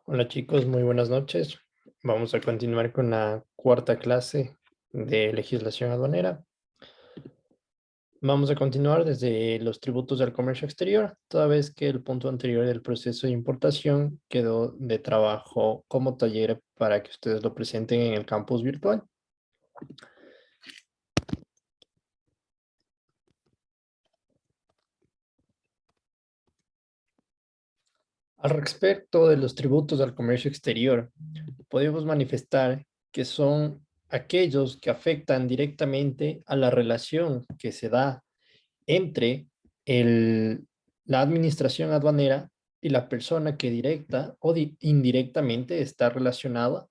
Hola chicos, muy buenas noches. Vamos a continuar con la cuarta clase de legislación aduanera. Vamos a continuar desde los tributos del comercio exterior, toda vez que el punto anterior del proceso de importación quedó de trabajo como taller para que ustedes lo presenten en el campus virtual. Al respecto de los tributos al comercio exterior, podemos manifestar que son aquellos que afectan directamente a la relación que se da entre el- la administración aduanera y la persona que directa o indirectamente está relacionada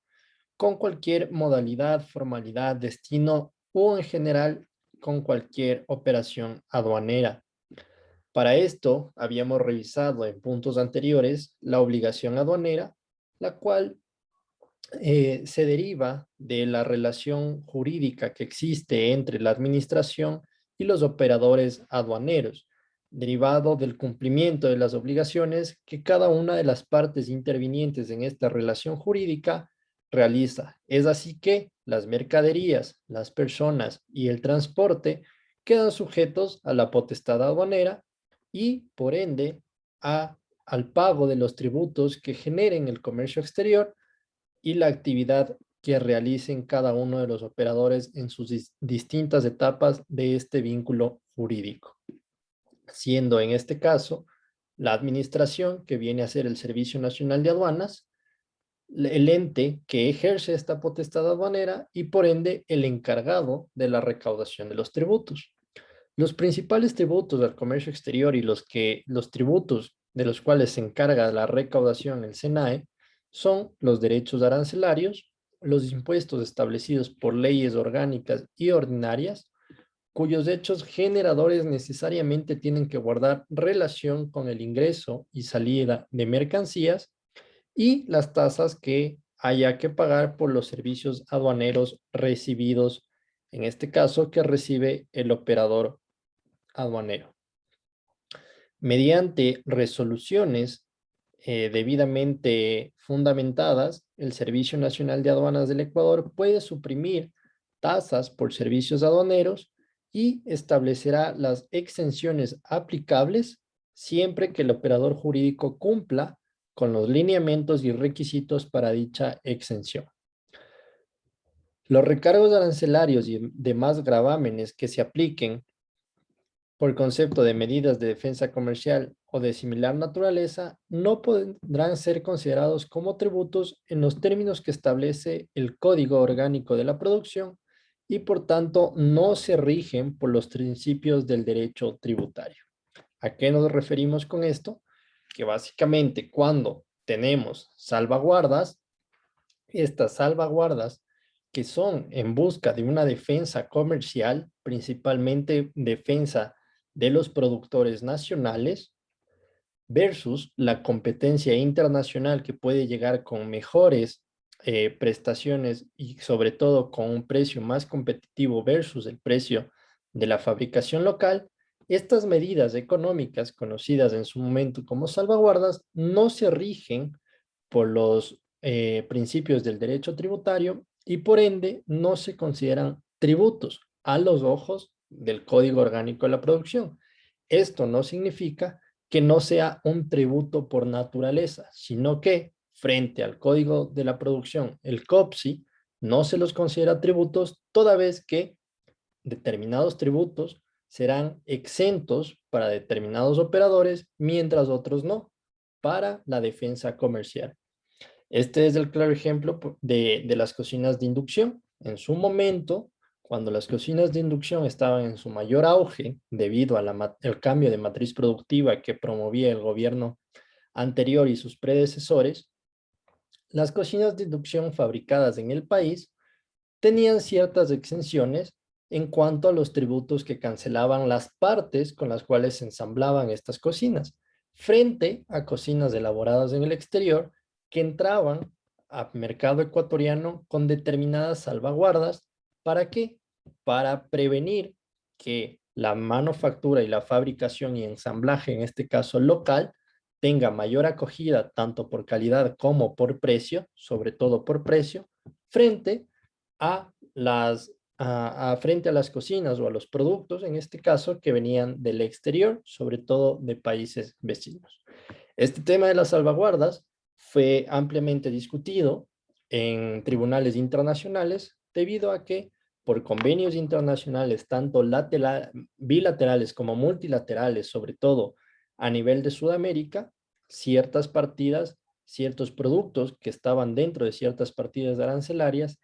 con cualquier modalidad, formalidad, destino o en general con cualquier operación aduanera. Para esto, habíamos revisado en puntos anteriores la obligación aduanera, la cual se deriva de la relación jurídica que existe entre la administración y los operadores aduaneros, derivado del cumplimiento de las obligaciones que cada una de las partes intervinientes en esta relación jurídica realiza. Es así que las mercaderías, las personas y el transporte quedan sujetos a la potestad aduanera y, por ende, al pago de los tributos que generen el comercio exterior y la actividad que realicen cada uno de los operadores en sus distintas etapas de este vínculo jurídico, siendo en este caso la administración, que viene a ser el Servicio Nacional de Aduanas, el ente que ejerce esta potestad aduanera y por ende el encargado de la recaudación de los tributos. Los principales tributos del comercio exterior y los tributos de los cuales se encarga la recaudación el SENAE son los derechos arancelarios, los impuestos establecidos por leyes orgánicas y ordinarias, cuyos hechos generadores necesariamente tienen que guardar relación con el ingreso y salida de mercancías, y las tasas que haya que pagar por los servicios aduaneros recibidos, en este caso que recibe el operador aduanero. Mediante resoluciones debidamente fundamentadas, el Servicio Nacional de Aduanas del Ecuador puede suprimir tasas por servicios aduaneros y establecerá las exenciones aplicables siempre que el operador jurídico cumpla con los lineamientos y requisitos para dicha exención. Los recargos arancelarios y demás gravámenes que se apliquen por concepto de medidas de defensa comercial o de similar naturaleza, no podrán ser considerados como tributos en los términos que establece el Código Orgánico de la Producción y por tanto no se rigen por los principios del derecho tributario. ¿A qué nos referimos con esto? Que básicamente cuando tenemos salvaguardas, estas salvaguardas que son en busca de una defensa comercial, principalmente defensa de los productores nacionales, versus la competencia internacional que puede llegar con mejores prestaciones y sobre todo con un precio más competitivo versus el precio de la fabricación local, estas medidas económicas conocidas en su momento como salvaguardas no se rigen por los principios del derecho tributario y por ende no se consideran tributos a los ojos del Código Orgánico de la Producción. Esto no significa que no sea un tributo por naturaleza, sino que frente al Código de la Producción, el COPSI, no se los considera tributos toda vez que determinados tributos serán exentos para determinados operadores, mientras otros no, para la defensa comercial. Este es el claro ejemplo de las cocinas de inducción. En su momento, cuando las cocinas de inducción estaban en su mayor auge debido al cambio de matriz productiva que promovía el gobierno anterior y sus predecesores, las cocinas de inducción fabricadas en el país tenían ciertas exenciones en cuanto a los tributos que cancelaban las partes con las cuales se ensamblaban estas cocinas, frente a cocinas elaboradas en el exterior que entraban al mercado ecuatoriano con determinadas salvaguardas. ¿Para qué? Para prevenir que la manufactura y la fabricación y ensamblaje, en este caso local, tenga mayor acogida tanto por calidad como por precio, sobre todo por precio, frente a frente a las cocinas o a los productos, en este caso, que venían del exterior, sobre todo de países vecinos. Este tema de las salvaguardas fue ampliamente discutido en tribunales internacionales debido a que por convenios internacionales, tanto bilaterales como multilaterales, sobre todo a nivel de Sudamérica, ciertas partidas, ciertos productos que estaban dentro de ciertas partidas arancelarias,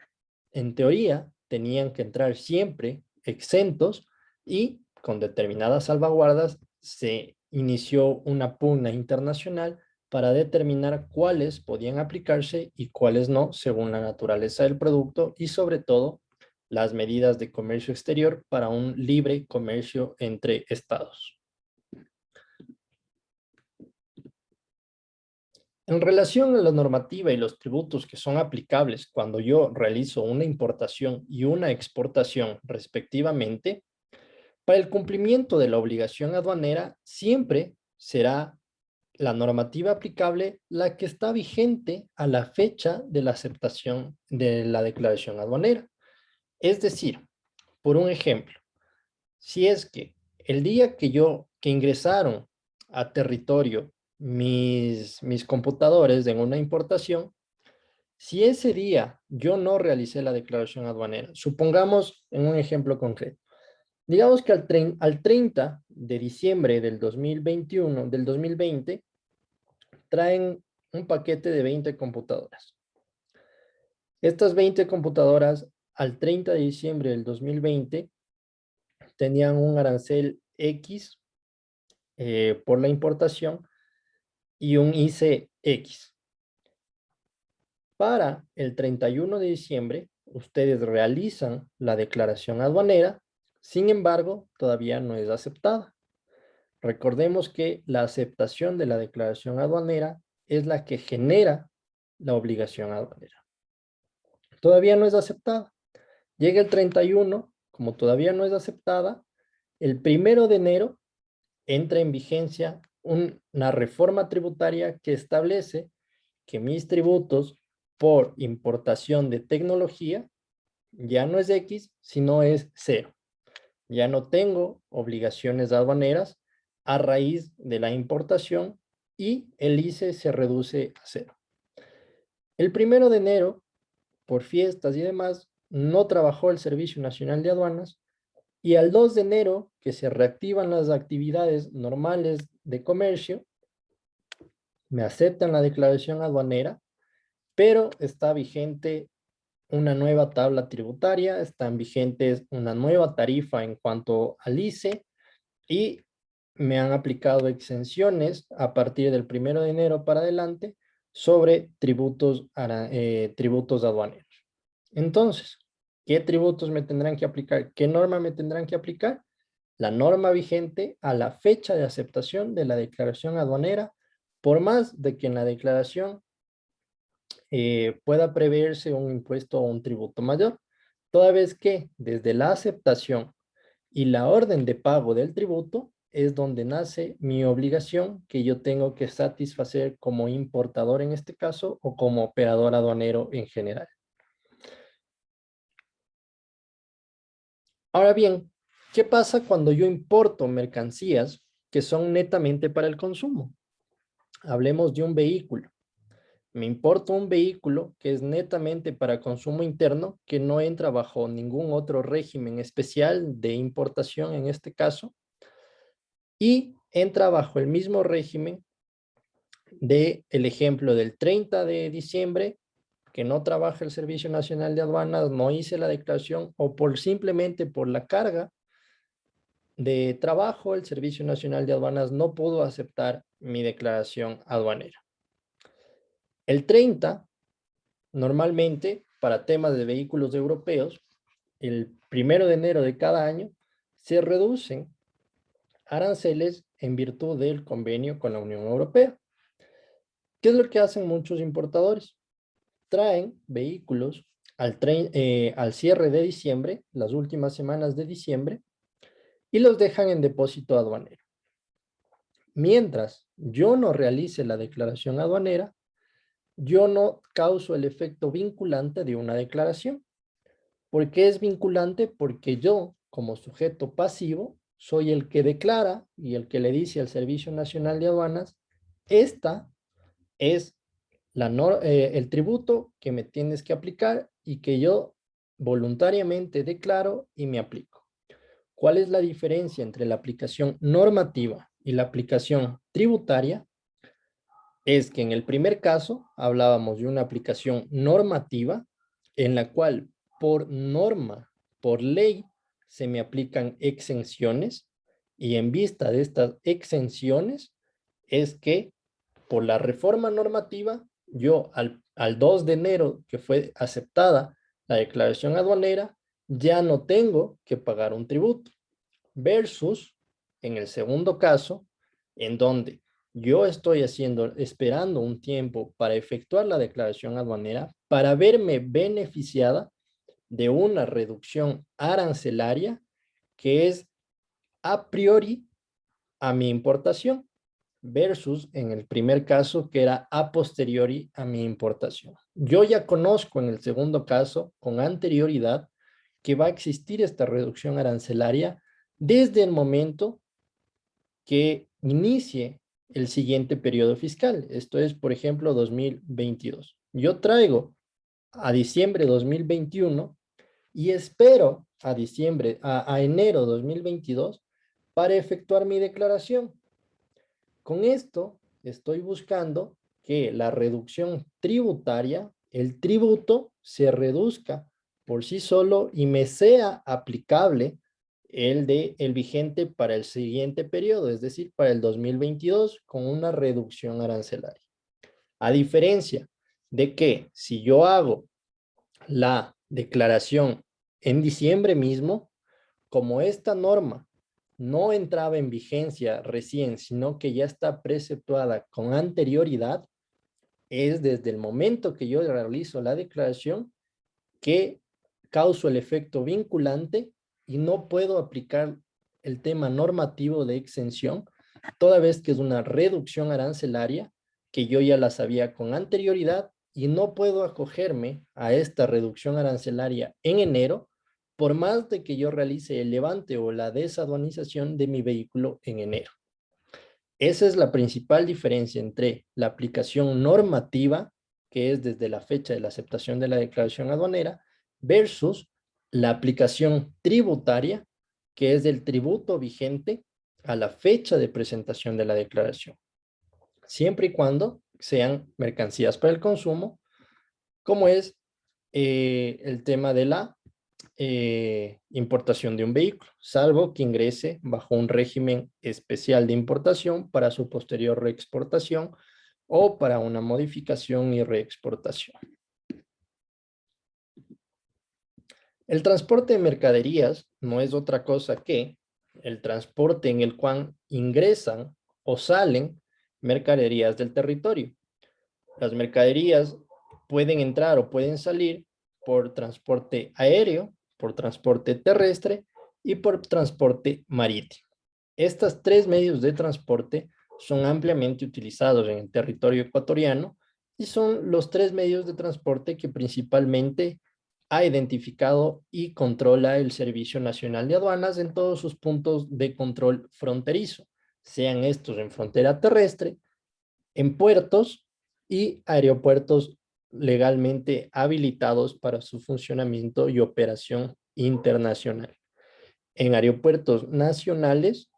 en teoría tenían que entrar siempre exentos y con determinadas salvaguardas se inició una pugna internacional para determinar cuáles podían aplicarse y cuáles no, según la naturaleza del producto y sobre todo las medidas de comercio exterior para un libre comercio entre estados. En relación a la normativa y los tributos que son aplicables cuando yo realizo una importación y una exportación respectivamente, para el cumplimiento de la obligación aduanera siempre será la normativa aplicable la que está vigente a la fecha de la aceptación de la declaración aduanera. Es decir, por un ejemplo, si es que el día que ingresaron a territorio mis computadores en una importación, si ese día yo no realicé la declaración aduanera, supongamos en un ejemplo concreto, digamos que al 30 de diciembre del 2021, del 2020, traen un paquete de 20 computadoras. Estas 20 computadoras al 30 de diciembre del 2020 tenían un arancel X por la importación y un IC X. Para el 31 de diciembre, ustedes realizan la declaración aduanera, sin embargo, todavía no es aceptada. Recordemos que la aceptación de la declaración aduanera es la que genera la obligación aduanera. Todavía no es aceptada. Llega el 31, como todavía no es aceptada, el 1 de enero entra en vigencia una reforma tributaria que establece que mis tributos por importación de tecnología ya no es X, sino es 0. Ya no tengo obligaciones aduaneras a raíz de la importación y el ICE se reduce a 0. El 1 de enero, por fiestas y demás, no trabajó el Servicio Nacional de Aduanas y al 2 de enero, que se reactivan las actividades normales de comercio, me aceptan la declaración aduanera, pero está vigente una nueva tabla tributaria, están vigentes una nueva tarifa en cuanto al ICE y me han aplicado exenciones a partir del 1 de enero para adelante sobre tributos aduaneros. Entonces, ¿qué tributos me tendrán que aplicar? ¿Qué norma me tendrán que aplicar? La norma vigente a la fecha de aceptación de la declaración aduanera, por más de que en la declaración pueda preverse un impuesto o un tributo mayor, toda vez que desde la aceptación y la orden de pago del tributo es donde nace mi obligación que yo tengo que satisfacer como importador en este caso o como operador aduanero en general. Ahora bien, ¿qué pasa cuando yo importo mercancías que son netamente para el consumo? Hablemos de un vehículo. Me importo un vehículo que es netamente para consumo interno, que no entra bajo ningún otro régimen especial de importación en este caso, y entra bajo el mismo régimen del ejemplo del 30 de diciembre, que no trabaja el Servicio Nacional de Aduanas, no hice la declaración, o simplemente por la carga de trabajo, el Servicio Nacional de Aduanas no pudo aceptar mi declaración aduanera. El 30, normalmente, para temas de vehículos europeos, el 1 de enero de cada año, se reducen aranceles en virtud del convenio con la Unión Europea. ¿Qué es lo que hacen muchos importadores? Traen vehículos al cierre de diciembre, las últimas semanas de diciembre, y los dejan en depósito aduanero. mientras yo no realice la declaración aduanera, yo no causo el efecto vinculante de una declaración. ¿Por qué es vinculante? Porque yo, como sujeto pasivo, soy el que declara y el que le dice al Servicio Nacional de Aduanas, esta es el tributo que me tienes que aplicar y que yo voluntariamente declaro y me aplico. ¿Cuál es la diferencia entre la aplicación normativa y la aplicación tributaria? Es que en el primer caso hablábamos de una aplicación normativa en la cual por norma, por ley, se me aplican exenciones y en vista de estas exenciones es que por la reforma normativa, yo al 2 de enero que fue aceptada la declaración aduanera, ya no tengo que pagar un tributo versus en el segundo caso, en donde yo estoy esperando un tiempo para efectuar la declaración aduanera para verme beneficiada de una reducción arancelaria que es a priori a mi importación versus en el primer caso que era a posteriori a mi importación. Yo ya conozco en el segundo caso con anterioridad que va a existir esta reducción arancelaria desde el momento que inicie el siguiente periodo fiscal. Esto es, por ejemplo, 2022. Yo traigo a diciembre 2021 y espero a enero 2022 para efectuar mi declaración. Con esto estoy buscando que la reducción tributaria, el tributo, se reduzca por sí solo y me sea aplicable el vigente para el siguiente periodo, es decir, para el 2022 con una reducción arancelaria. A diferencia de que si yo hago la declaración en diciembre mismo, como esta norma no entraba en vigencia recién, sino que ya está preceptuada con anterioridad, es desde el momento que yo realizo la declaración que causo el efecto vinculante y no puedo aplicar el tema normativo de exención, toda vez que es una reducción arancelaria que yo ya la sabía con anterioridad y no puedo acogerme a esta reducción arancelaria en enero, por más de que yo realice el levante o la desaduanización de mi vehículo en enero. Esa es la principal diferencia entre la aplicación normativa, que es desde la fecha de la aceptación de la declaración aduanera, versus la aplicación tributaria, que es del tributo vigente a la fecha de presentación de la declaración, siempre y cuando sean mercancías para el consumo, como es el tema de la importación de un vehículo, salvo que ingrese bajo un régimen especial de importación para su posterior reexportación o para una modificación y reexportación. El transporte de mercaderías no es otra cosa que el transporte en el cual ingresan o salen mercaderías del territorio. Las mercaderías pueden entrar o pueden salir por transporte aéreo, por transporte terrestre y por transporte marítimo. Estos tres medios de transporte son ampliamente utilizados en el territorio ecuatoriano y son los tres medios de transporte que principalmente ha identificado y controla el Servicio Nacional de Aduanas en todos sus puntos de control fronterizo, sean estos en frontera terrestre, en puertos y aeropuertos legalmente habilitados para su funcionamiento y operación internacional. En aeropuertos nacionales,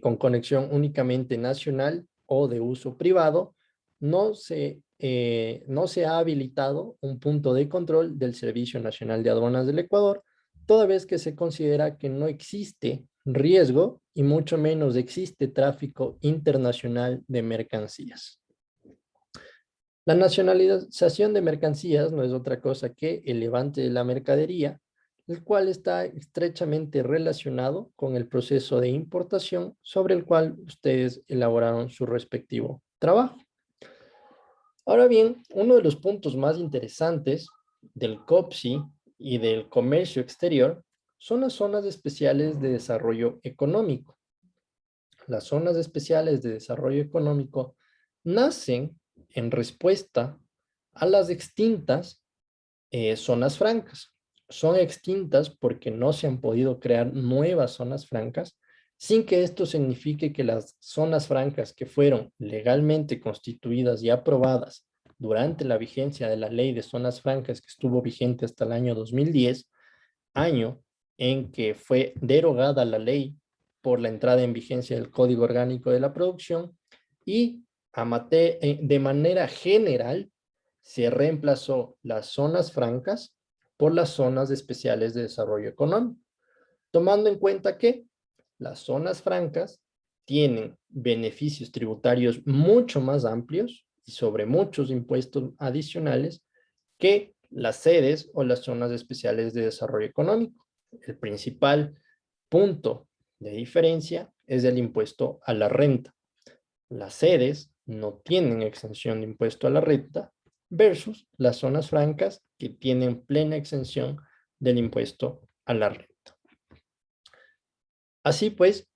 con conexión únicamente nacional o de uso privado, no se ha habilitado un punto de control del Servicio Nacional de Aduanas del Ecuador, toda vez que se considera que no existe riesgo y mucho menos existe tráfico internacional de mercancías. La nacionalización de mercancías no es otra cosa que el levante de la mercadería, el cual está estrechamente relacionado con el proceso de importación sobre el cual ustedes elaboraron su respectivo trabajo. Ahora bien, uno de los puntos más interesantes del COPSI y del comercio exterior son las zonas especiales de desarrollo económico. las zonas especiales de desarrollo económico nacen en respuesta a las extintas zonas francas. Son extintas porque no se han podido crear nuevas zonas francas, sin que esto signifique que las zonas francas que fueron legalmente constituidas y aprobadas durante la vigencia de la ley de zonas francas que estuvo vigente hasta el año 2010, año en que fue derogada la ley por la entrada en vigencia del Código Orgánico de la Producción y de manera general se reemplazó las zonas francas por las zonas especiales de desarrollo económico, tomando en cuenta que las zonas francas tienen beneficios tributarios mucho más amplios y sobre muchos impuestos adicionales que las sedes o las zonas especiales de desarrollo económico. El principal punto de diferencia es el impuesto a la renta. Las sedes no tienen exención de impuesto a la renta versus las zonas francas que tienen plena exención del impuesto a la renta. Así pues,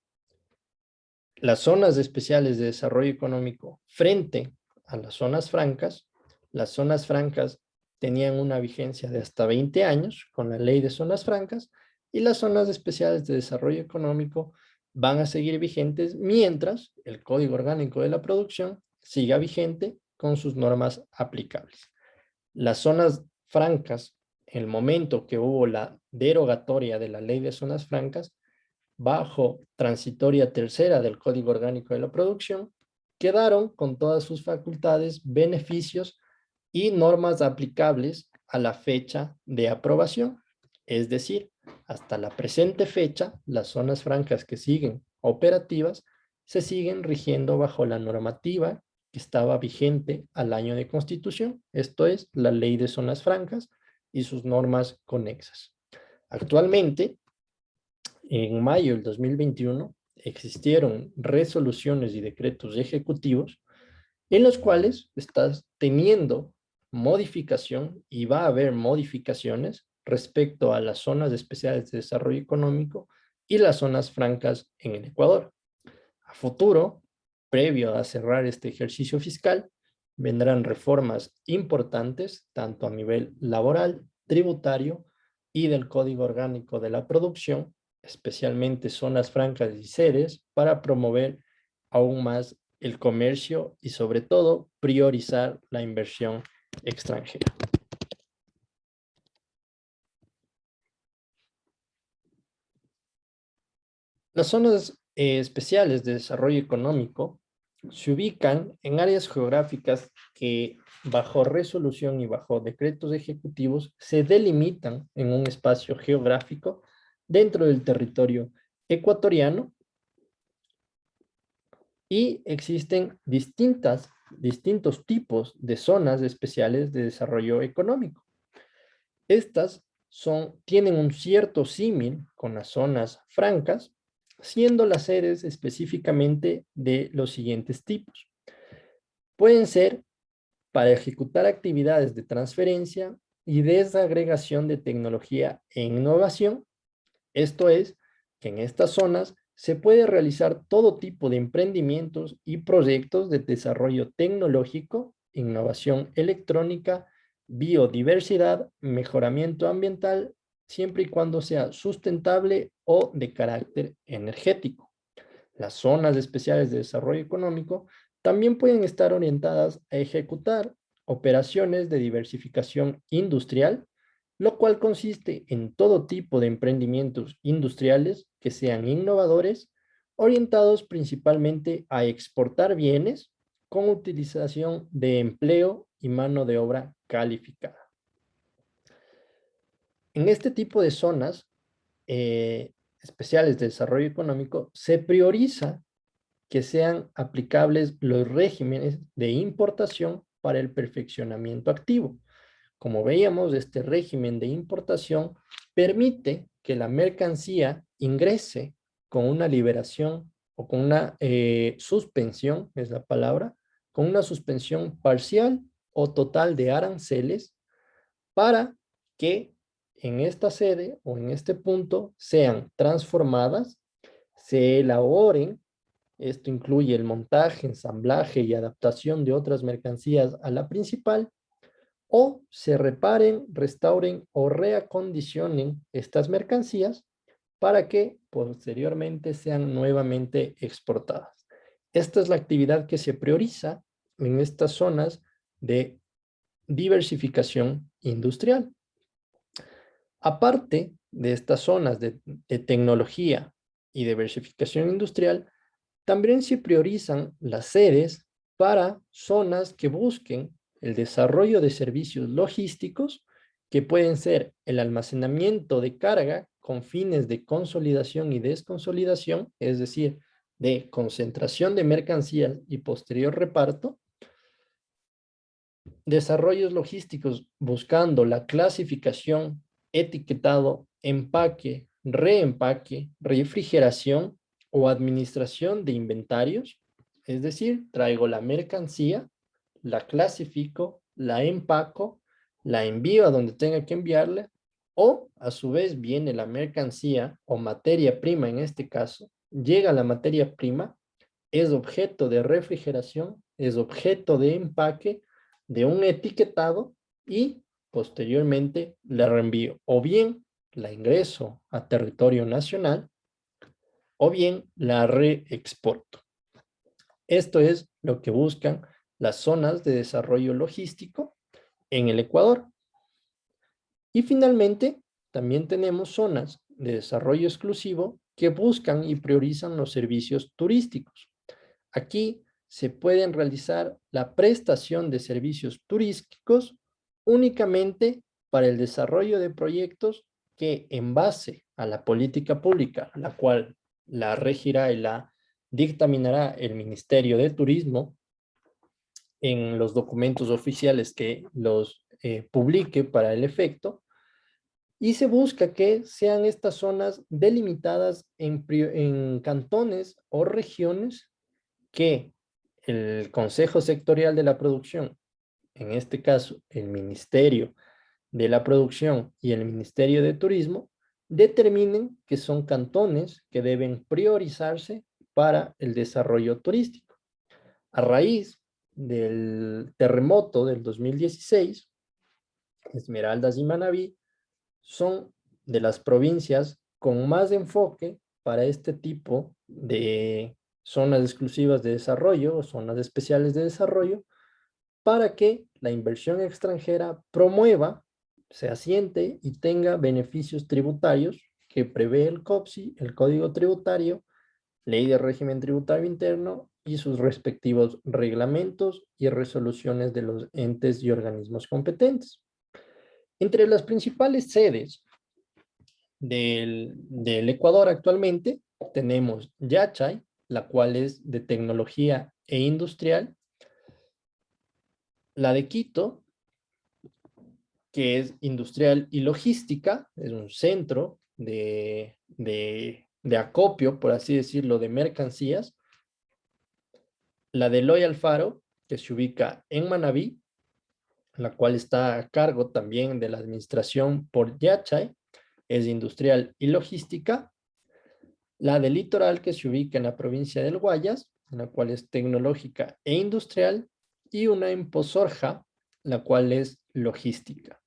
las zonas especiales de desarrollo económico frente a las zonas francas tenían una vigencia de hasta 20 años con la ley de zonas francas y las zonas especiales de desarrollo económico van a seguir vigentes mientras el Código Orgánico de la Producción siga vigente con sus normas aplicables. Las zonas francas, en el momento que hubo la derogatoria de la ley de zonas francas, bajo transitoria tercera del Código Orgánico de la Producción, quedaron con todas sus facultades, beneficios y normas aplicables a la fecha de aprobación. Es decir, hasta la presente fecha, las zonas francas que siguen operativas se siguen rigiendo bajo la normativa que estaba vigente al año de constitución, esto es, la Ley de Zonas Francas y sus normas conexas. Actualmente, en mayo del 2021, existieron resoluciones y decretos ejecutivos en los cuales estás teniendo modificación y va a haber modificaciones respecto a las zonas especiales de desarrollo económico y las zonas francas en el Ecuador. A futuro, previo a cerrar este ejercicio fiscal, vendrán reformas importantes, tanto a nivel laboral, tributario y del Código Orgánico de la Producción, especialmente zonas francas y sedes, para promover aún más el comercio y sobre todo priorizar la inversión extranjera. Las zonas especiales de desarrollo económico se ubican en áreas geográficas que bajo resolución y bajo decretos ejecutivos se delimitan en un espacio geográfico dentro del territorio ecuatoriano y existen distintos tipos de zonas especiales de desarrollo económico. Estas tienen un cierto símil con las zonas francas, siendo las sedes específicamente de los siguientes tipos. Pueden ser para ejecutar actividades de transferencia y desagregación de tecnología e innovación. Esto es, que en estas zonas se puede realizar todo tipo de emprendimientos y proyectos de desarrollo tecnológico, innovación electrónica, biodiversidad, mejoramiento ambiental, siempre y cuando sea sustentable o de carácter energético. Las zonas especiales de desarrollo económico también pueden estar orientadas a ejecutar operaciones de diversificación industrial, lo cual consiste en todo tipo de emprendimientos industriales que sean innovadores, orientados principalmente a exportar bienes con utilización de empleo y mano de obra calificada. En este tipo de zonas especiales de desarrollo económico se prioriza que sean aplicables los regímenes de importación para el perfeccionamiento activo. Como veíamos, este régimen de importación permite que la mercancía ingrese con una liberación o con una suspensión, es la palabra, con una suspensión parcial o total de aranceles para que en esta sede o en este punto sean transformadas, se elaboren Esto incluye el montaje, ensamblaje y adaptación de otras mercancías a la principal, o se reparen, restauren o reacondicionen estas mercancías para que posteriormente sean nuevamente exportadas. Esta es la actividad que se prioriza en estas zonas de diversificación industrial. Aparte de estas zonas de tecnología y diversificación industrial, también se priorizan las sedes para zonas que busquen el desarrollo de servicios logísticos, que pueden ser el almacenamiento de carga con fines de consolidación y desconsolidación, es decir, de concentración de mercancías y posterior reparto, desarrollos logísticos buscando la clasificación, etiquetado, empaque, reempaque, refrigeración o administración de inventarios. Es decir, traigo la mercancía, la clasifico, la empaco, la envío a donde tenga que enviarla, o a su vez viene la mercancía o materia prima en este caso, llega la materia prima, es objeto de refrigeración, es objeto de empaque, de un etiquetado y posteriormente la reenvío. O bien la ingreso a territorio nacional o bien la reexporto. Esto es lo que buscan las zonas de desarrollo logístico en el Ecuador. Y finalmente, también tenemos zonas de desarrollo exclusivo que buscan y priorizan los servicios turísticos. Aquí se pueden realizar la prestación de servicios turísticos únicamente para el desarrollo de proyectos que, en base a la política pública, la cual la regirá y la dictaminará el Ministerio de Turismo en los documentos oficiales que los publique para el efecto, y se busca que sean estas zonas delimitadas en cantones o regiones que el Consejo Sectorial de la Producción, en este caso el Ministerio de la Producción y el Ministerio de Turismo, determinen que son cantones que deben priorizarse para el desarrollo turístico. A raíz del terremoto del 2016, Esmeraldas y Manabí son de las provincias con más enfoque para este tipo de zonas exclusivas de desarrollo o zonas especiales de desarrollo, para que la inversión extranjera promueva, se asiente y tenga beneficios tributarios que prevé el COPSI, el Código Tributario, Ley de Régimen Tributario Interno y sus respectivos reglamentos y resoluciones de los entes y organismos competentes. Entre las principales sedes del Ecuador actualmente tenemos Yachay, la cual es de tecnología e industrial, la de Quito, que es industrial y logística, es un centro de acopio, por así decirlo, de mercancías, la de Eloy Alfaro, que se ubica en Manabí, la cual está a cargo también de la administración por Yachay, es industrial y logística, la del Litoral, que se ubica en la provincia del Guayas, la cual es tecnológica e industrial, y una en Pozorja, la cual es logística.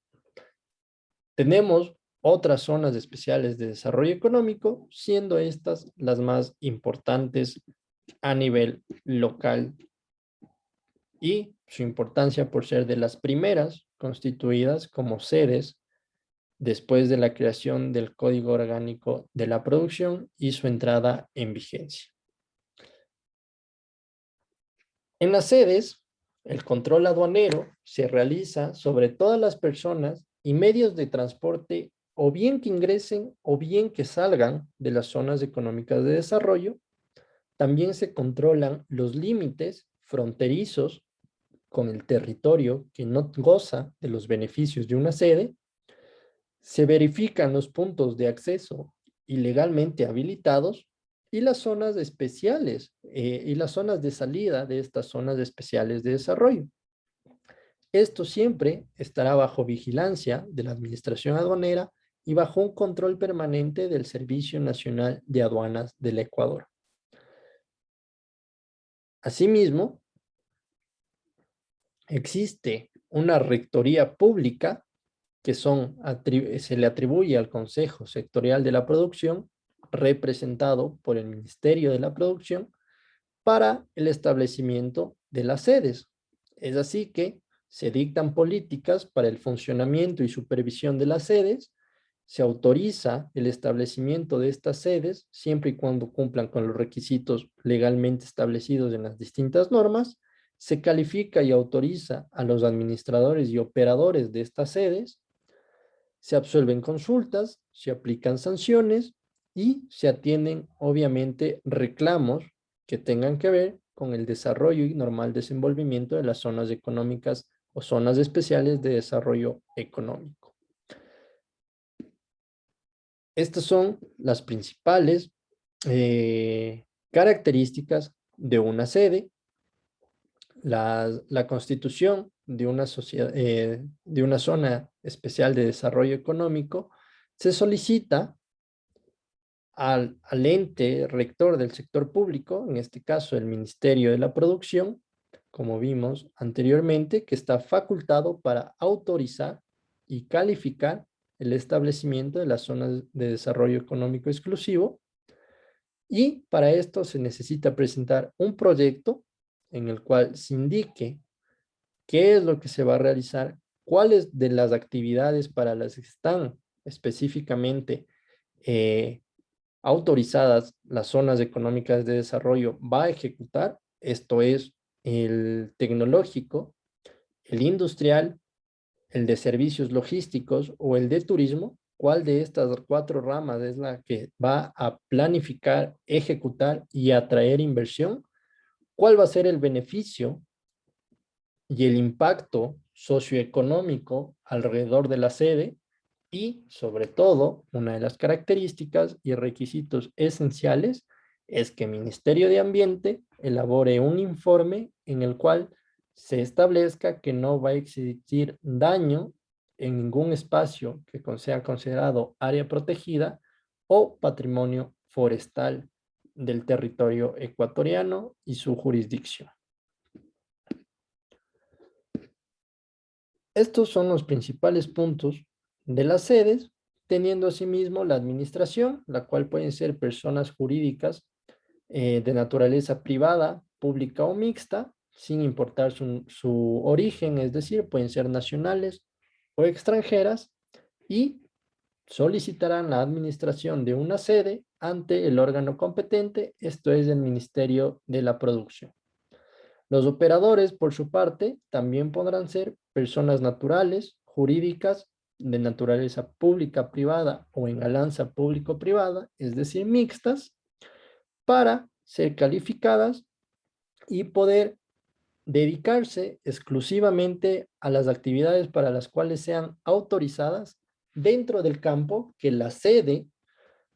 Tenemos otras zonas especiales de desarrollo económico, siendo estas las más importantes a nivel local, y su importancia por ser de las primeras constituidas como sedes después de la creación del Código Orgánico de la Producción y su entrada en vigencia. En las sedes, el control aduanero se realiza sobre todas las personas y medios de transporte, o bien que ingresen o bien que salgan de las zonas económicas de desarrollo. También se controlan los límites fronterizos con el territorio que no goza de los beneficios de una sede. Se verifican los puntos de acceso ilegalmente habilitados y las zonas especiales y las zonas de salida de estas zonas especiales de desarrollo. Esto siempre estará bajo vigilancia de la Administración Aduanera y bajo un control permanente del Servicio Nacional de Aduanas del Ecuador. Asimismo, existe una rectoría pública que se le atribuye al Consejo Sectorial de la Producción, representado por el Ministerio de la Producción, para el establecimiento de las sedes. Es así que se dictan políticas para el funcionamiento y supervisión de las sedes, se autoriza el establecimiento de estas sedes siempre y cuando cumplan con los requisitos legalmente establecidos en las distintas normas, se califica y autoriza a los administradores y operadores de estas sedes, se absuelven consultas, se aplican sanciones y se atienden, obviamente, reclamos que tengan que ver con el desarrollo y normal desenvolvimiento de las zonas económicas o zonas especiales de desarrollo económico. Estas son las principales características de una sede. La constitución de una sociedad, de una zona especial de desarrollo económico se solicita al ente rector del sector público, en este caso el Ministerio de la Producción, como vimos anteriormente, que está facultado para autorizar y calificar el establecimiento de las zonas de desarrollo económico exclusivo, y para esto se necesita presentar un proyecto en el cual se indique qué es lo que se va a realizar, cuáles de las actividades para las que están específicamente autorizadas las zonas económicas de desarrollo va a ejecutar. Esto es el tecnológico, el industrial, el de servicios logísticos o el de turismo. ¿Cuál de estas 4 ramas es la que va a planificar, ejecutar y atraer inversión? ¿Cuál va a ser el beneficio y el impacto socioeconómico alrededor de la sede? Y sobre todo, una de las características y requisitos esenciales es que el Ministerio de Ambiente elabore un informe en el cual se establezca que no va a existir daño en ningún espacio que sea considerado área protegida o patrimonio forestal del territorio ecuatoriano y su jurisdicción. Estos son los principales puntos de las sedes, teniendo asimismo la administración, la cual pueden ser personas jurídicas de naturaleza privada, pública o mixta, sin importar su origen, es decir, pueden ser nacionales o extranjeras, y solicitarán la administración de una sede ante el órgano competente, esto es el Ministerio de la Producción. Los operadores, por su parte, también podrán ser personas naturales, jurídicas, de naturaleza pública, privada o en alianza público-privada, es decir, mixtas, para ser calificadas y poder dedicarse exclusivamente a las actividades para las cuales sean autorizadas dentro del campo que la sede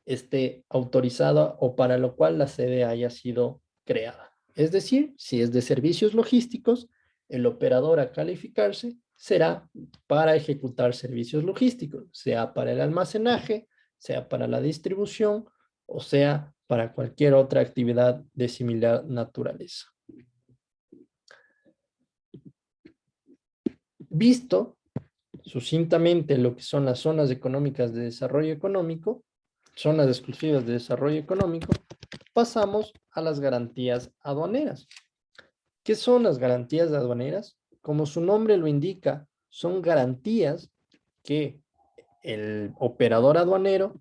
esté autorizada o para lo cual la sede haya sido creada. Es decir, si es de servicios logísticos, el operador a calificarse será para ejecutar servicios logísticos, sea para el almacenaje, sea para la distribución o sea para cualquier otra actividad de similar naturaleza. Visto sucintamente lo que son las zonas económicas de desarrollo económico, zonas exclusivas de desarrollo económico, pasamos a las garantías aduaneras. ¿Qué son las garantías aduaneras? Como su nombre lo indica, son garantías que el operador aduanero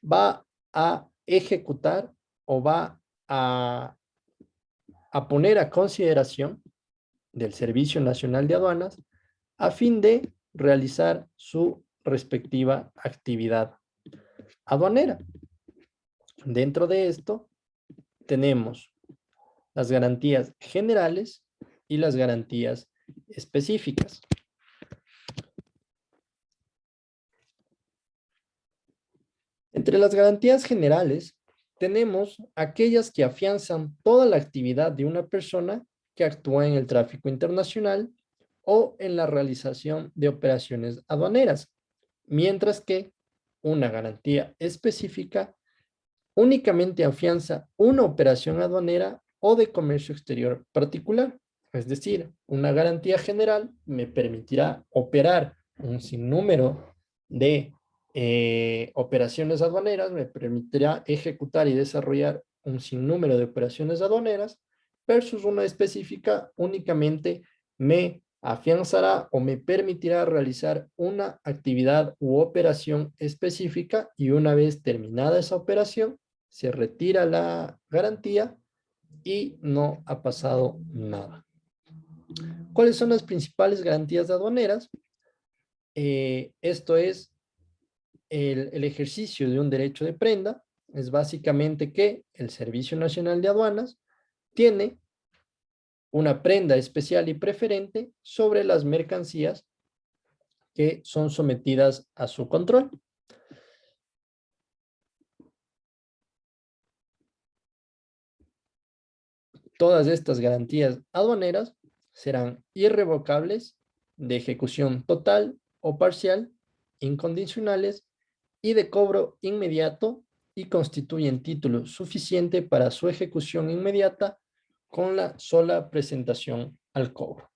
va a ejecutar o va a poner a consideración del Servicio Nacional de Aduanas a fin de realizar su respectiva actividad aduanera. Dentro de esto tenemos las garantías generales y las garantías específicas. Entre las garantías generales tenemos aquellas que afianzan toda la actividad de una persona que actúa en el tráfico internacional o en la realización de operaciones aduaneras, mientras que una garantía específica únicamente afianza una operación aduanera o de comercio exterior particular. Es decir, una garantía general me permitirá operar un sinnúmero de operaciones aduaneras, me permitirá ejecutar y desarrollar un sinnúmero de operaciones aduaneras, versus una específica únicamente me afianzará o me permitirá realizar una actividad u operación específica, y una vez terminada esa operación, se retira la garantía y no ha pasado nada. ¿Cuáles son las principales garantías aduaneras? Esto es el ejercicio de un derecho de prenda. Es básicamente que el Servicio Nacional de Aduanas tiene una prenda especial y preferente sobre las mercancías que son sometidas a su control. Todas estas garantías aduaneras serán irrevocables, de ejecución total o parcial, incondicionales y de cobro inmediato, y constituyen título suficiente para su ejecución inmediata con la sola presentación al cobro.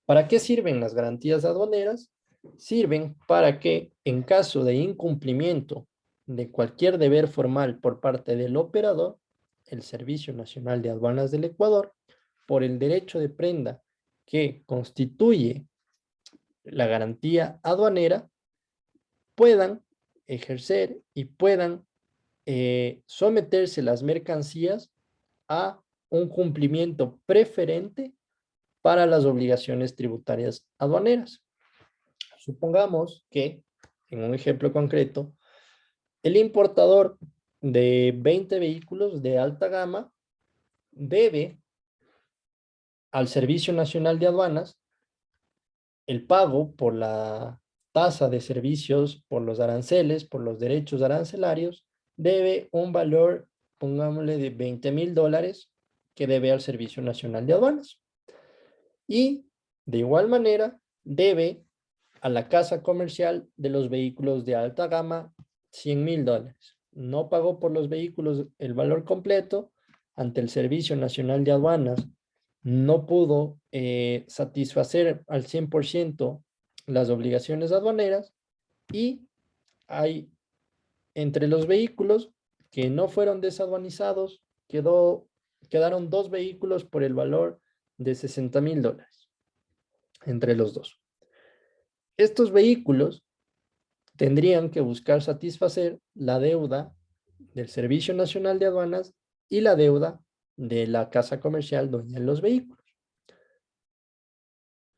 ¿Para qué sirven las garantías aduaneras? Sirven para que, en caso de incumplimiento de cualquier deber formal por parte del operador, el Servicio Nacional de Aduanas del Ecuador, por el derecho de prenda que constituye la garantía aduanera, puedan ejercer y puedan someterse las mercancías a un cumplimiento preferente para las obligaciones tributarias aduaneras. Supongamos que, en un ejemplo concreto, el importador de 20 vehículos de alta gama debe al Servicio Nacional de Aduanas el pago por la tasa de servicios, por los aranceles, por los derechos arancelarios, debe un valor, pongámosle, de $20,000 que debe al Servicio Nacional de Aduanas. Y de igual manera debe a la casa comercial de los vehículos de alta gama $100,000. No pagó por los vehículos el valor completo ante el Servicio Nacional de Aduanas, no pudo satisfacer al 100% las obligaciones aduaneras, y hay entre los vehículos que no fueron desaduanizados, quedaron 2 vehículos por el valor de $60,000 entre los dos. Estos vehículos tendrían que buscar satisfacer la deuda del Servicio Nacional de Aduanas y la deuda de la casa comercial dueña de los vehículos.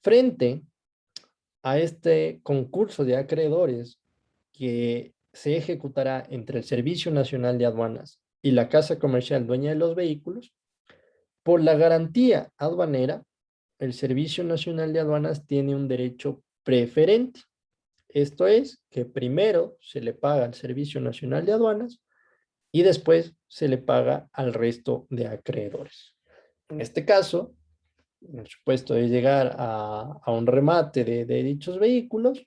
Frente a este concurso de acreedores que se ejecutará entre el Servicio Nacional de Aduanas y la casa comercial dueña de los vehículos, por la garantía aduanera, el Servicio Nacional de Aduanas tiene un derecho preferente. Esto es que primero se le paga al Servicio Nacional de Aduanas y después se le paga al resto de acreedores. En este caso, en el supuesto de llegar a un remate de dichos vehículos,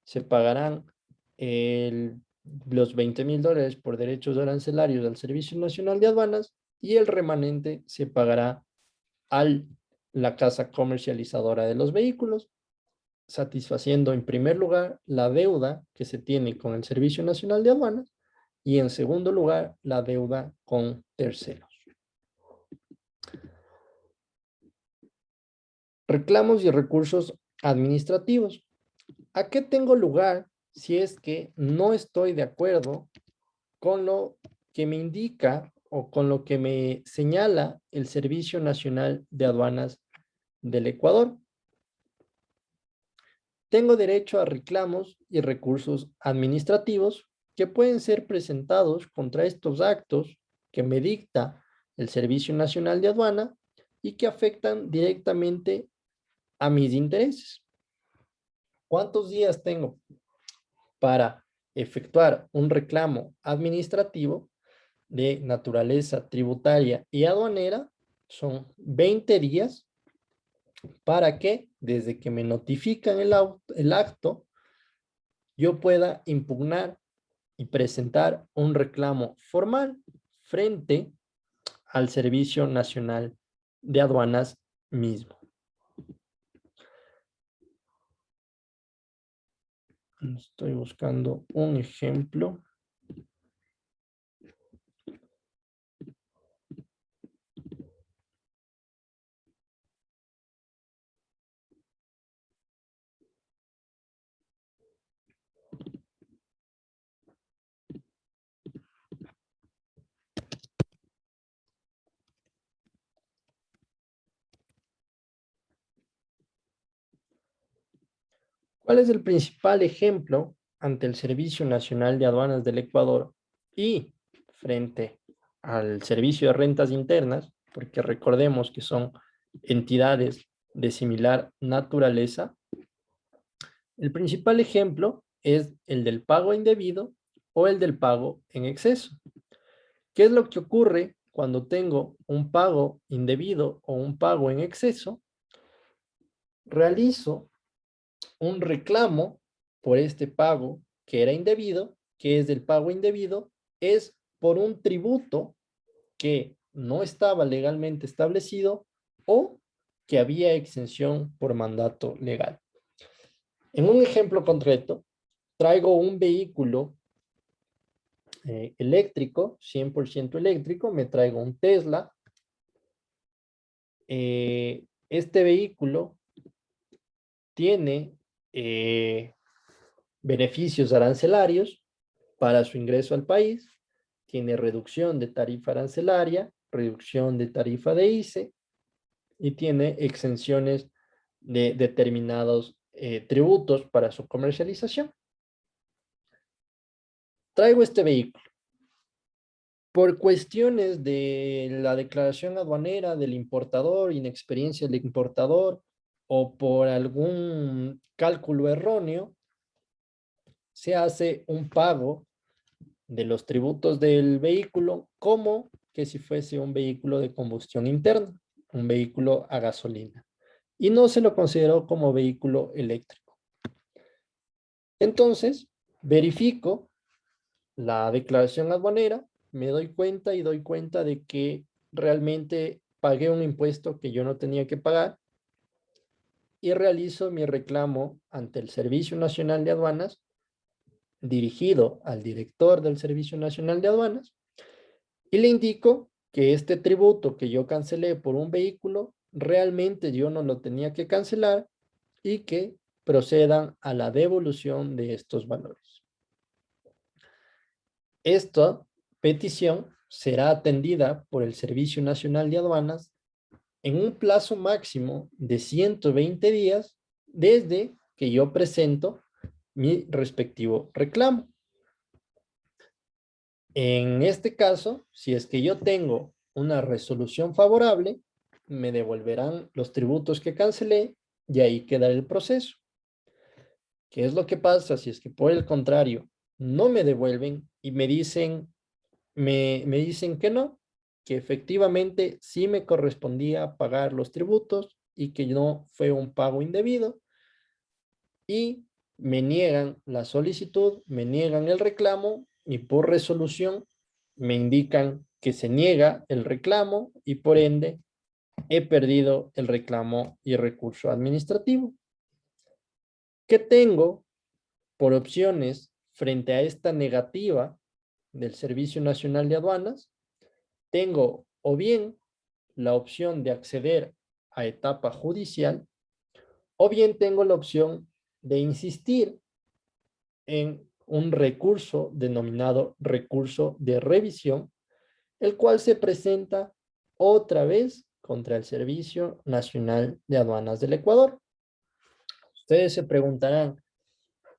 se pagarán los $20,000 por derechos arancelarios al Servicio Nacional de Aduanas, y el remanente se pagará a la casa comercializadora de los vehículos, satisfaciendo en primer lugar la deuda que se tiene con el Servicio Nacional de Aduanas, y en segundo lugar la deuda con terceros. Reclamos y recursos administrativos. ¿A qué tengo lugar si es que no estoy de acuerdo con lo que me indica o con lo que me señala el Servicio Nacional de Aduanas del Ecuador? Tengo derecho a reclamos y recursos administrativos que pueden ser presentados contra estos actos que me dicta el Servicio Nacional de Aduana y que afectan directamente a mis intereses. ¿Cuántos días tengo para efectuar un reclamo administrativo de naturaleza tributaria y aduanera? Son 20 días para que, desde que me notifican el acto, yo pueda impugnar y presentar un reclamo formal frente al Servicio Nacional de Aduanas mismo. Estoy buscando un ejemplo. ¿Cuál es el principal ejemplo ante el Servicio Nacional de Aduanas del Ecuador y frente al Servicio de Rentas Internas? Porque recordemos que son entidades de similar naturaleza. El principal ejemplo es el del pago indebido o el del pago en exceso. ¿Qué es lo que ocurre cuando tengo un pago indebido o un pago en exceso? Realizo un reclamo por este pago que era indebido. Que es del pago indebido? Es por un tributo que no estaba legalmente establecido o que había exención por mandato legal. En un ejemplo concreto, traigo un vehículo eléctrico, 100% eléctrico, me traigo un Tesla. Este vehículo tiene beneficios arancelarios para su ingreso al país, tiene reducción de tarifa arancelaria, reducción de tarifa de ICE y tiene exenciones de determinados tributos para su comercialización. Traigo este vehículo. Por cuestiones de la declaración aduanera del importador, inexperiencia del importador o por algún cálculo erróneo, se hace un pago de los tributos del vehículo como que si fuese un vehículo de combustión interna, un vehículo a gasolina, y no se lo consideró como vehículo eléctrico. Entonces, verifico la declaración aduanera, me doy cuenta de que realmente pagué un impuesto que yo no tenía que pagar y realizo mi reclamo ante el Servicio Nacional de Aduanas dirigido al director del Servicio Nacional de Aduanas y le indico que este tributo que yo cancelé por un vehículo, realmente yo no lo tenía que cancelar y que procedan a la devolución de estos valores. Esta petición será atendida por el Servicio Nacional de Aduanas en un plazo máximo de 120 días desde que yo presento mi respectivo reclamo. En este caso, si es que yo tengo una resolución favorable, me devolverán los tributos que cancelé y ahí quedará el proceso. ¿Qué es lo que pasa si es que por el contrario no me devuelven y me dicen que no, que efectivamente sí me correspondía pagar los tributos y que no fue un pago indebido y me niegan la solicitud, me niegan el reclamo y por resolución me indican que se niega el reclamo y por ende he perdido el reclamo y recurso administrativo? ¿Qué tengo por opciones frente a esta negativa del Servicio Nacional de Aduanas? Tengo o bien la opción de acceder a etapa judicial o bien tengo la opción de insistir en un recurso denominado recurso de revisión, el cual se presenta otra vez contra el Servicio Nacional de Aduanas del Ecuador. Ustedes se preguntarán,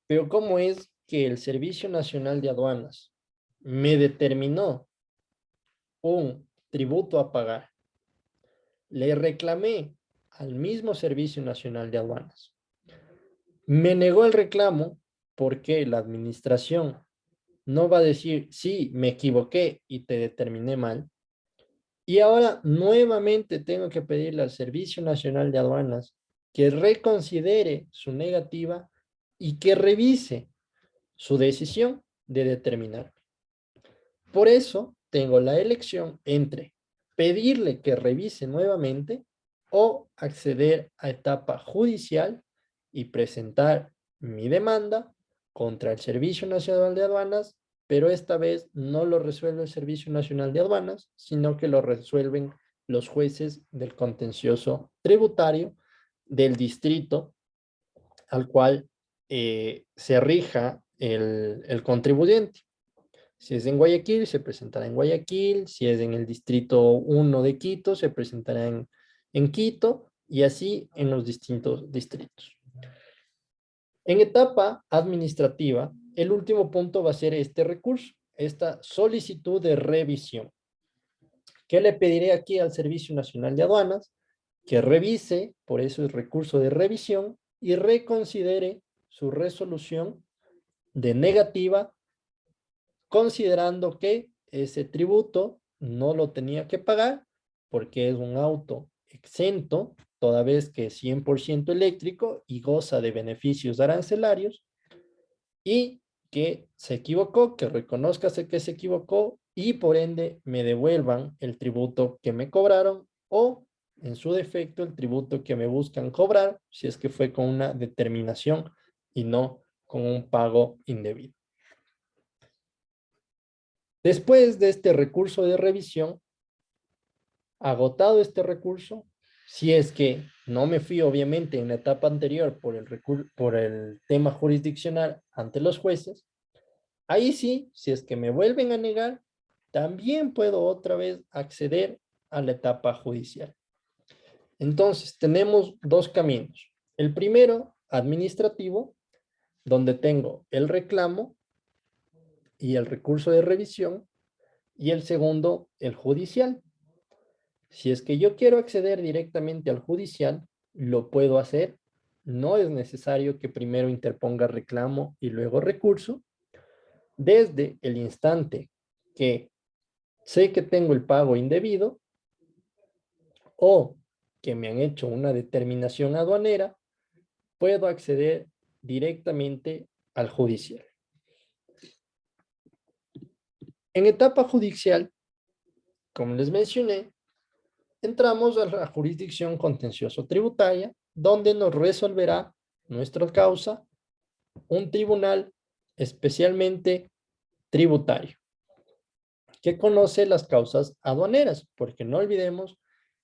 pero ¿cómo es que el Servicio Nacional de Aduanas me determinó un tributo a pagar? Le reclamé al mismo Servicio Nacional de Aduanas. Me negó el reclamo porque la administración no va a decir, sí, me equivoqué y te determiné mal. Y ahora nuevamente tengo que pedirle al Servicio Nacional de Aduanas que reconsidere su negativa y que revise su decisión de determinar. Por eso tengo la elección entre pedirle que revise nuevamente o acceder a etapa judicial y presentar mi demanda contra el Servicio Nacional de Aduanas, pero esta vez no lo resuelve el Servicio Nacional de Aduanas, sino que lo resuelven los jueces del contencioso tributario del distrito al cual se rija el contribuyente. Si es en Guayaquil, se presentará en Guayaquil. Si es en el distrito 1 de Quito, se presentará en Quito y así en los distintos distritos. En etapa administrativa, el último punto va a ser este recurso, esta solicitud de revisión. ¿Qué le pediré aquí al Servicio Nacional de Aduanas? Que revise, por eso es recurso de revisión, y reconsidere su resolución de negativa, considerando que ese tributo no lo tenía que pagar porque es un auto exento, toda vez que es 100% eléctrico y goza de beneficios arancelarios, y que se equivocó, que reconozcase que se equivocó y por ende me devuelvan el tributo que me cobraron o en su defecto el tributo que me buscan cobrar si es que fue con una determinación y no con un pago indebido. Después de este recurso de revisión, agotado este recurso, si es que no me fui obviamente en la etapa anterior por el tema jurisdiccional ante los jueces, ahí sí, si es que me vuelven a negar, también puedo otra vez acceder a la etapa judicial. Entonces, tenemos dos caminos. El primero, administrativo, donde tengo el reclamo y el recurso de revisión, y el segundo, el judicial. Si es que yo quiero acceder directamente al judicial, lo puedo hacer. No es necesario que primero interponga reclamo y luego recurso. Desde el instante que sé que tengo el pago indebido o que me han hecho una determinación aduanera, puedo acceder directamente al judicial. En etapa judicial, como les mencioné, entramos a la jurisdicción contencioso tributaria, donde nos resolverá nuestra causa un tribunal especialmente tributario, que conoce las causas aduaneras, porque no olvidemos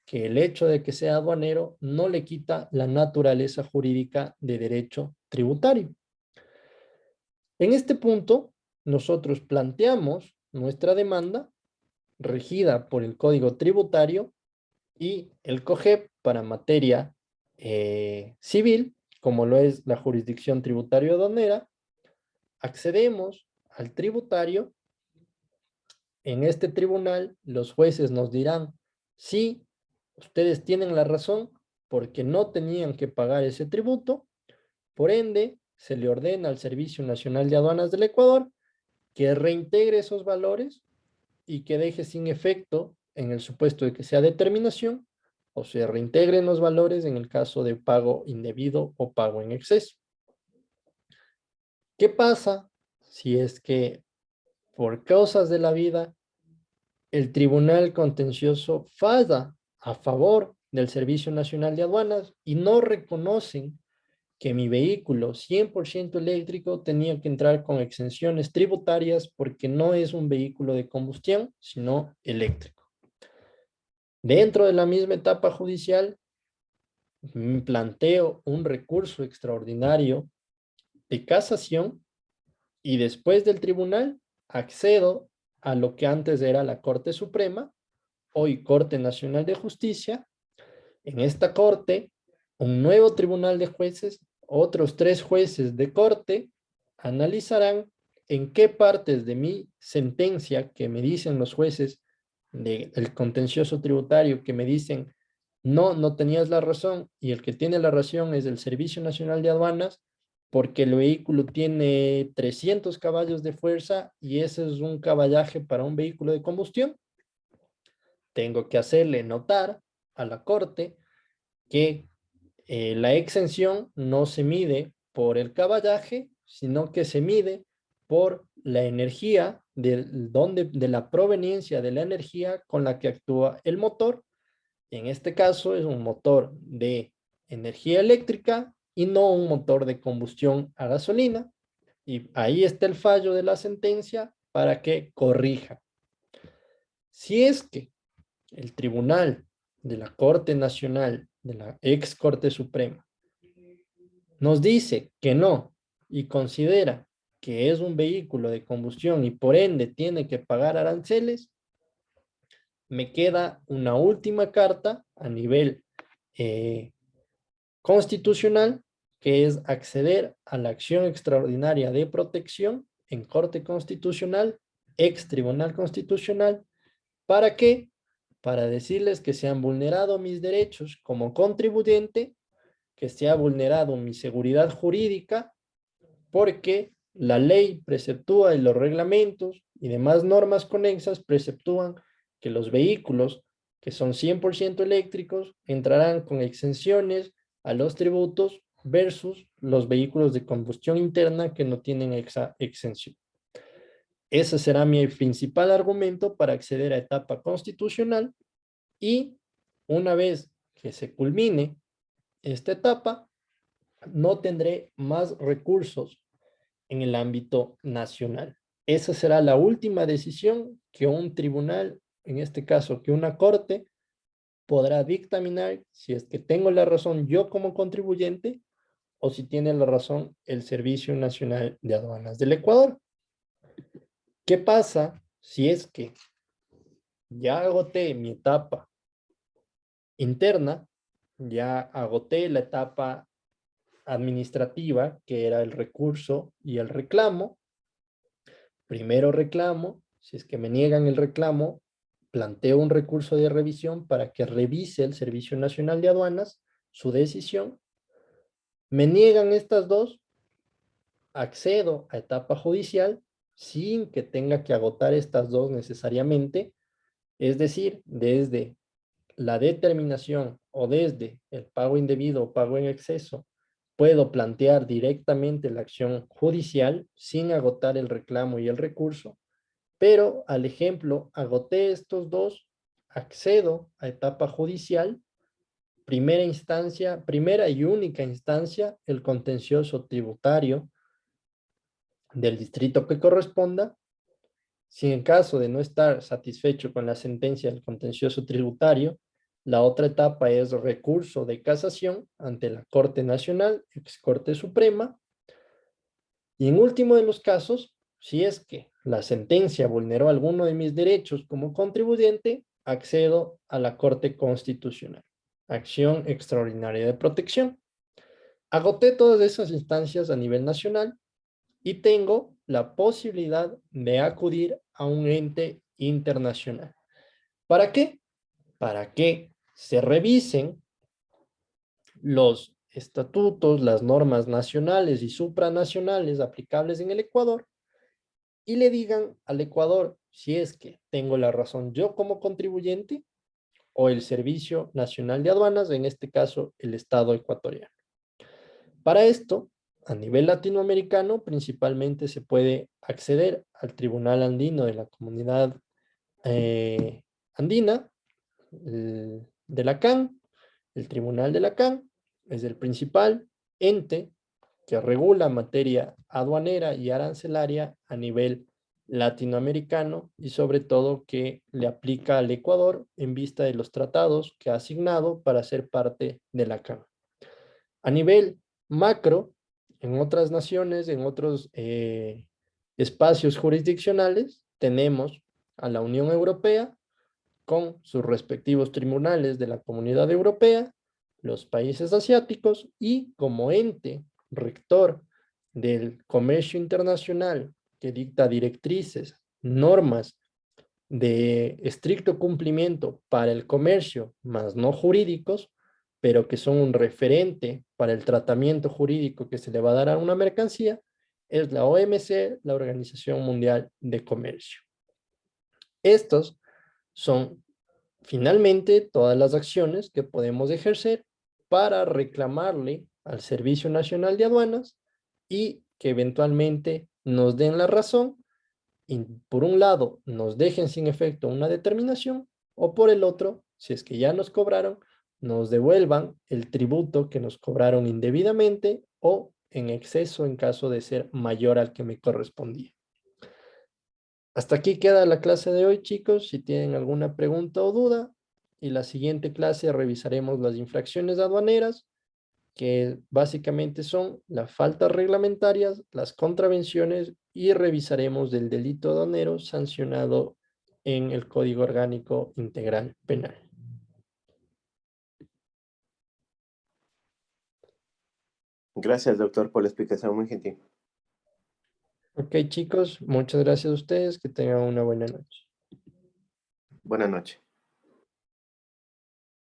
que el hecho de que sea aduanero no le quita la naturaleza jurídica de derecho tributario. En este punto, nosotros planteamos nuestra demanda regida por el Código Tributario y el COGEP para materia civil, como lo es la jurisdicción tributaria aduanera. Accedemos al tributario. En este tribunal, los jueces nos dirán, sí, ustedes tienen la razón porque no tenían que pagar ese tributo, por ende, se le ordena al Servicio Nacional de Aduanas del Ecuador que reintegre esos valores y que deje sin efecto en el supuesto de que sea determinación o se reintegren los valores en el caso de pago indebido o pago en exceso. ¿Qué pasa si es que por causas de la vida el Tribunal Contencioso falla a favor del Servicio Nacional de Aduanas y no reconocen que mi vehículo 100% eléctrico tenía que entrar con exenciones tributarias porque no es un vehículo de combustión, sino eléctrico? Dentro de la misma etapa judicial, planteo un recurso extraordinario de casación y después del tribunal accedo a lo que antes era la Corte Suprema, hoy Corte Nacional de Justicia. En esta corte, un nuevo tribunal de jueces, otros 3 jueces de corte, analizarán en qué partes de mi sentencia que me dicen los jueces del contencioso tributario, que me dicen, no, no tenías la razón, y el que tiene la razón es el Servicio Nacional de Aduanas, porque el vehículo tiene 300 caballos de fuerza y ese es un caballaje para un vehículo de combustión. Tengo que hacerle notar a la corte que la exención no se mide por el caballaje, sino que se mide por la energía, de la proveniencia de la energía con la que actúa el motor. En este caso es un motor de energía eléctrica y no un motor de combustión a gasolina. Y ahí está el fallo de la sentencia para que corrija. Si es que el tribunal de la Corte Nacional, de la ex Corte Suprema, nos dice que no y considera que es un vehículo de combustión y por ende tiene que pagar aranceles, me queda una última carta a nivel eh, constitucional, que es acceder a la acción extraordinaria de protección en Corte Constitucional, ex Tribunal Constitucional. ¿Para qué? Para decirles que se han vulnerado mis derechos como contribuyente, que se ha vulnerado mi seguridad jurídica, porque la ley preceptúa y los reglamentos y demás normas conexas preceptúan que los vehículos que son 100% eléctricos entrarán con exenciones a los tributos versus los vehículos de combustión interna que no tienen esa exención. Ese será mi principal argumento para acceder a etapa constitucional y una vez que se culmine esta etapa, no tendré más recursos en el ámbito nacional. Esa será la última decisión que un tribunal, en este caso que una corte, podrá dictaminar si es que tengo la razón yo como contribuyente o si tiene la razón el Servicio Nacional de Aduanas del Ecuador. ¿Qué pasa si es que ya agoté mi etapa interna, ya agoté la etapa administrativa, que era el recurso y el reclamo? Primero reclamo, si es que me niegan el reclamo, planteo un recurso de revisión para que revise el Servicio Nacional de Aduanas su decisión. Me niegan estas dos, accedo a etapa judicial sin que tenga que agotar estas dos necesariamente, es decir, desde la determinación o desde el pago indebido o pago en exceso, puedo plantear directamente la acción judicial sin agotar el reclamo y el recurso, pero al ejemplo, agoté estos dos, accedo a etapa judicial, primera instancia, primera y única instancia, el contencioso tributario del distrito que corresponda. Si en caso de no estar satisfecho con la sentencia del contencioso tributario, la otra etapa es recurso de casación ante la Corte Nacional, ex Corte Suprema. Y en último de los casos, si es que la sentencia vulneró alguno de mis derechos como contribuyente, accedo a la Corte Constitucional. Acción extraordinaria de protección. Agoté todas esas instancias a nivel nacional y tengo la posibilidad de acudir a un ente internacional. ¿Para qué? Para que se revisen los estatutos, las normas nacionales y supranacionales aplicables en el Ecuador y le digan al Ecuador si es que tengo la razón yo como contribuyente o el Servicio Nacional de Aduanas, en este caso el Estado ecuatoriano. Para esto, a nivel latinoamericano, principalmente se puede acceder al Tribunal Andino de la Comunidad Andina, de la CAN. El Tribunal de la CAN es el principal ente que regula materia aduanera y arancelaria a nivel latinoamericano y sobre todo que le aplica al Ecuador en vista de los tratados que ha asignado para ser parte de la CAN. A nivel macro, en otras naciones, en otros espacios jurisdiccionales, tenemos a la Unión Europea con sus respectivos tribunales de la Comunidad Europea, los países asiáticos y como ente rector del comercio internacional que dicta directrices, normas de estricto cumplimiento para el comercio, más no jurídicos, pero que son un referente para el tratamiento jurídico que se le va a dar a una mercancía, es la OMC, la Organización Mundial de Comercio. Estos son finalmente todas las acciones que podemos ejercer para reclamarle al Servicio Nacional de Aduanas y que eventualmente nos den la razón por un lado nos dejen sin efecto una determinación, o por el otro, si es que ya nos cobraron, nos devuelvan el tributo que nos cobraron indebidamente o en exceso en caso de ser mayor al que me correspondía. Hasta aquí queda la clase de hoy, chicos. Si tienen alguna pregunta o duda, y la siguiente clase revisaremos las infracciones aduaneras, que básicamente son las faltas reglamentarias, las contravenciones, y revisaremos del delito aduanero sancionado en el Código Orgánico Integral Penal. Gracias, doctor, por la explicación, muy gentil. Ok, chicos, muchas gracias a ustedes. Que tengan una buena noche. Buenas noches.